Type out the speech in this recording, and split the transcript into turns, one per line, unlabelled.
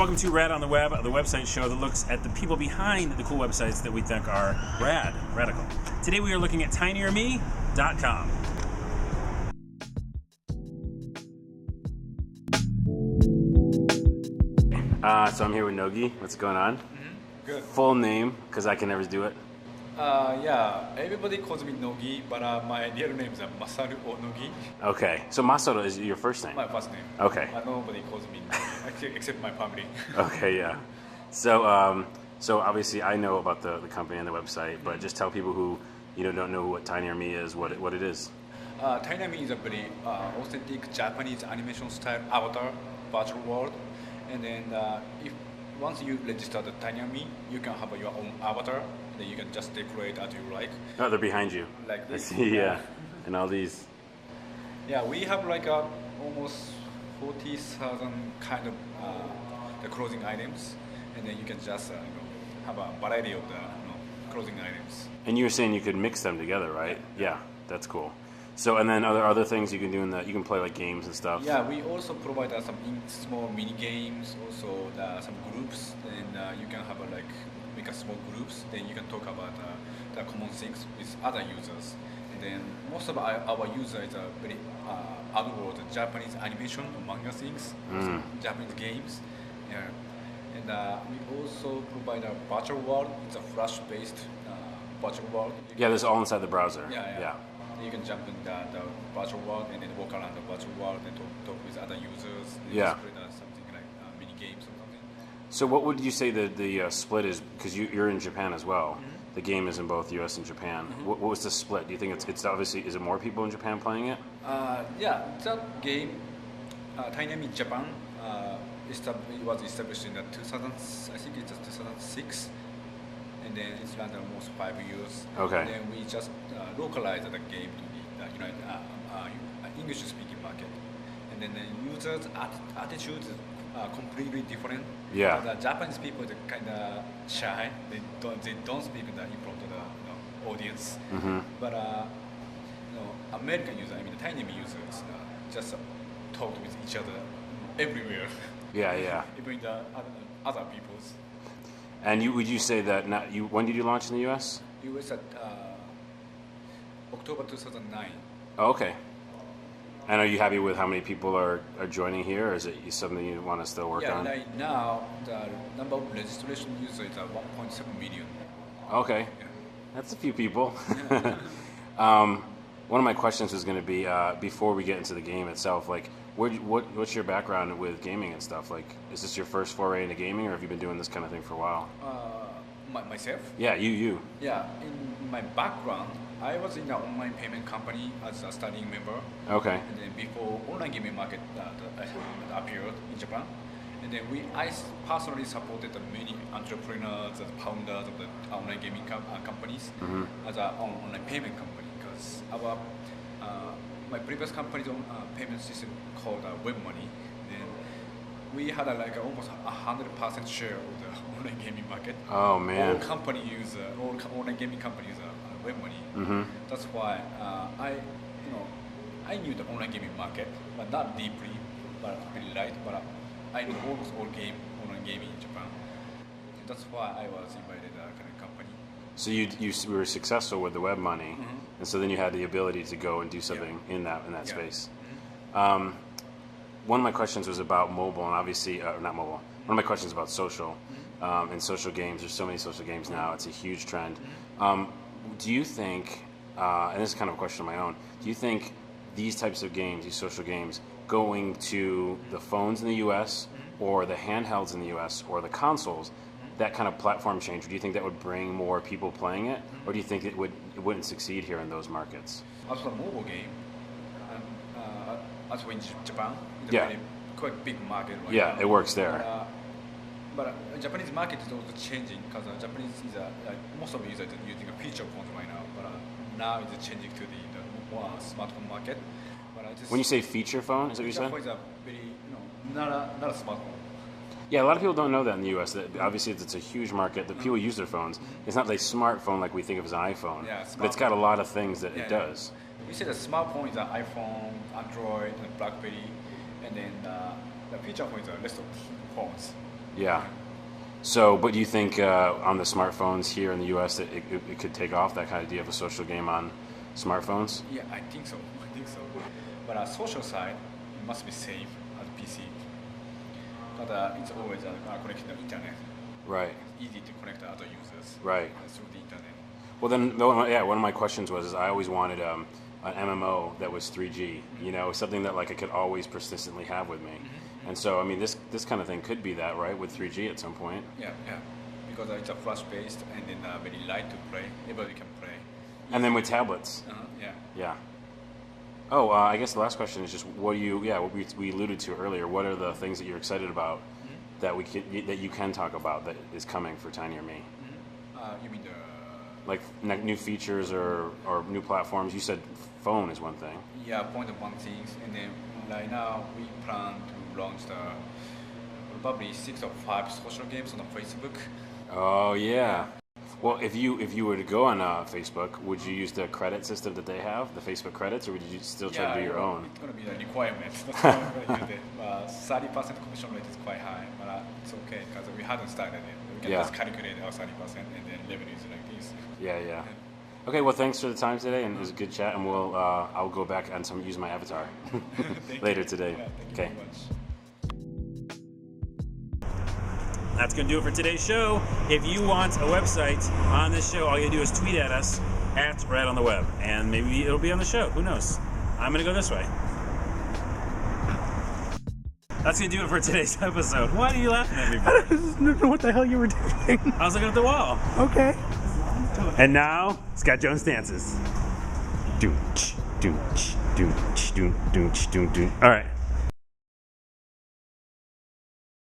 welcome to Rad On The Web, the website show that looks at the people behind the cool websites that we think are radical. Today we are looking at tinierme.com. So I'm here with Nogi. What's going on?
Good.
Full name, because I can never do it.
Yeah, everybody calls me Nogi, but my real name is Masaru Nogi.
Okay, so Masaru is your first name?
My first name.
Okay.
Nobody calls me Nogi, except my family.
Okay, yeah. So, so obviously I know about the company and the website, but just tell people who don't know what TinyRme is, what it is.
TinyRme is a very authentic Japanese animation style avatar virtual world, and then if once you register the TinyRme, you can have your own avatar. Then you can just decorate as you like.
Oh, they're behind you.
Like this.
I see, yeah. And all these.
Yeah, we have like almost 40,000 kind of the clothing items, and then you can just have a variety of the clothing items.
And you were saying you could mix them together, right? Yeah, that's cool. So, and then other things you can do you can play like games and stuff.
Yeah, we also provide some small mini games, also some groups, and you can have make a small groups. Then you can talk about the common things with other users. And then most of our users are very outward Japanese animation, manga things, also Japanese games. Yeah. And we also provide a virtual world. It's a Flash-based virtual world.
Yeah, this is all inside the browser.
Yeah. You can jump in the virtual world and then walk around the virtual world and talk with other users.
Yeah.
Play something like mini games or something.
So what would you say the split is? Because you're in Japan as well. Mm-hmm. The game is in both U.S. and Japan. Mm-hmm. What was the split? Do you think it's obviously, is it more people in Japan playing it?
Yeah, that game, TinyRme Japan, it was established in 2000. I think it's 2006. And then it's run almost 5 years.
Okay.
And then we just localized the game to the English-speaking market. And then the users' attitudes are completely different.
Yeah.
The Japanese people are kind of shy. They don't speak in front of the audience.
Mm-hmm.
But American users, the TinyRme users, just talk with each other everywhere.
Yeah.
Even the other people's.
And would you say that when did you launch in the U.S.?
U.S. at October 2009.
Oh, okay. And are you happy with how many people are joining here, or is it something you want to still work on?
Yeah, right now the number of registration users is 1.7 million.
Okay,
yeah.
That's a few people. One of my questions was going to be, before we get into the game itself, like, what's your background with gaming and stuff? Like, is this your first foray into gaming, or have you been doing this kind of thing for a while?
Myself?
Yeah, you.
Yeah, in my background, I was in an online payment company as a studying member.
Okay.
And then before online gaming market appeared in Japan, and then I personally supported many entrepreneurs and founders of the online gaming companies as an online payment company, because our my previous company's own payment system called Web Money. Then we had almost 100% share of the online gaming market.
Oh man!
All online gaming companies use Web Money.
Mm-hmm.
That's why I knew the online gaming market, but not deeply, but really light. But I know almost all online gaming in Japan. And that's why I was invited to the company.
So you were successful with the Web Money, and so then you had the ability to go and do something in that space. One of my questions was about mobile, and obviously not mobile. One of my questions about social and social games. There's so many social games now; it's a huge trend. Do you think, and this is kind of a question of my own, do you think these types of games, these social games, going to the phones in the U.S. or the handhelds in the U.S. or the consoles, that kind of platform change, do you think that would bring more people playing it, or do you think it wouldn't succeed here in those markets?
As for mobile game, as for in Japan, it's
Yeah.
a quite big market right
Yeah,
now.
it works there.
But Japanese market is also changing, because Japanese is most of the users are using feature phones right now. But now it's changing to the more smartphone market. But
When you say feature phone, is that what you
feature
said?
phone is a very not a smartphone.
Yeah, a lot of people don't know that in the U.S. That obviously it's a huge market that people use their phones. It's not like smartphone like we think of as an iPhone,
Yeah,
but it's got a lot of things that it does.
We say the smartphone is an iPhone, Android, and BlackBerry, and then the feature phone is a list of phones.
Yeah. So, but do you think on the smartphones here in the U.S. that it could take off, that kind of idea of a social game on smartphones?
Yeah, I think so. I think so. But social side, it must be safe as PC. But it's always connected to the internet.
Right.
It's easy to connect to other users.
Right.
Through the internet.
Well, then, yeah, one of my questions was, is I always wanted an MMO that was 3G, you know, something that like I could always persistently have with me. And so, I mean, this kind of thing could be that, right, with 3G at some point.
Yeah, yeah. Because it's a flash-based and then very light to play. Everybody can play.
And then with tablets.
Yeah.
Yeah. Oh, I guess the last question is just what do you? Yeah, what we alluded to earlier. What are the things that you're excited about that that you can talk about that is coming for Tiny or Me?
You mean the
Like new features or new platforms? You said phone is one thing.
point of one things, and then right now we plan to launch the probably 6 or 5 social games on Facebook.
Oh yeah. Well, if you were to go on Facebook, would you use the credit system that they have, the Facebook credits, or would you still try to do your own?
It's going to be a requirement. That's why I'm going to use it. 30% commission rate is quite high, but it's okay because we haven't started it. We can just calculate our 30% and then revenue is like this.
Yeah. Okay, well, thanks for the time today, and it was a good chat. And I'll go back and use my avatar later today.
Yeah, thank you
Okay.
very much.
That's going to do it for today's show. If you want a website on this show, all you do is tweet at us at Rad On The Web, and maybe it'll be on the show. Who knows? I'm going to go this way. That's going to do it for today's episode. Why are you laughing at me, bro?
I just didn't know what the hell you were doing.
I was looking at the wall.
Okay.
And now, Scott Jones dances. Doonch, doonch, doonch, doonch, doonch, doonch. All right.